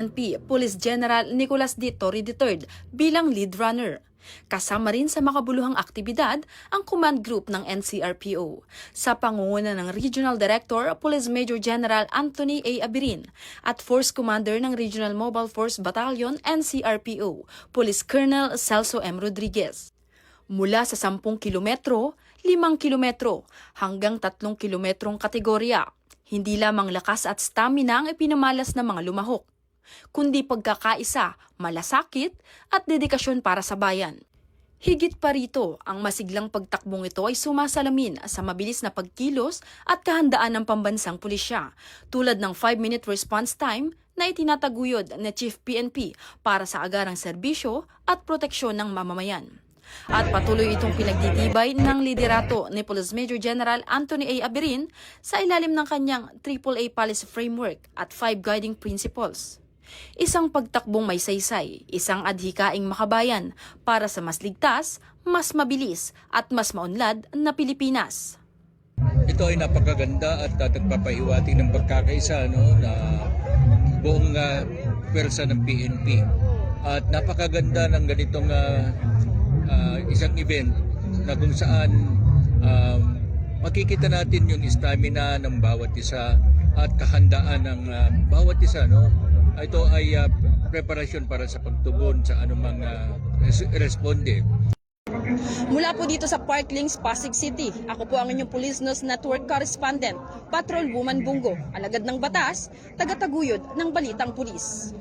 PNP Police General Nicolas D. Torre III bilang lead runner. Kasama rin sa makabuluhang aktibidad ang command group ng NCRPO sa pangunguna ng Regional Director Police Major General Anthony A. Abirin at Force Commander ng Regional Mobile Force Battalion NCRPO Police Colonel Celso M. Rodriguez. Mula sa 10 kilometro, 5 kilometro hanggang 3 kilometrong kategorya, hindi lamang lakas at stamina ang ipinamalas ng mga lumahok, kundi pagkakaisa, malasakit at dedikasyon para sa bayan. Higit pa rito, ang masiglang pagtakbong ito ay sumasalamin sa mabilis na pagkilos at kahandaan ng pambansang pulisya, tulad ng 5-minute response time na itinataguyod ni Chief PNP para sa agarang serbisyo at proteksyon ng mamamayan. At patuloy itong pinagtitibay ng liderato ni Police Major General Anthony A. Abirin sa ilalim ng kanyang AAA Policy Framework at 5 Guiding Principles. Isang pagtakbong may saysay, isang adhikaing makabayan para sa mas ligtas, mas mabilis at mas maunlad na Pilipinas. Ito ay napakaganda at nagpapahiwatig ng pagkakaisa na buong pwersa ng PNP. At napakaganda ng ganitong isang event na kung saan makikita natin yung stamina ng bawat isa at kahandaan ng bawat isa. Ito ay preparasyon para sa pagtugon sa anumang responde. Mula po dito sa Parklinks, Pasig City, ako po ang inyong Police News Network Correspondent, Patrol Woman Bungo, alagad ng batas, tagataguyod ng Balitang Pulis.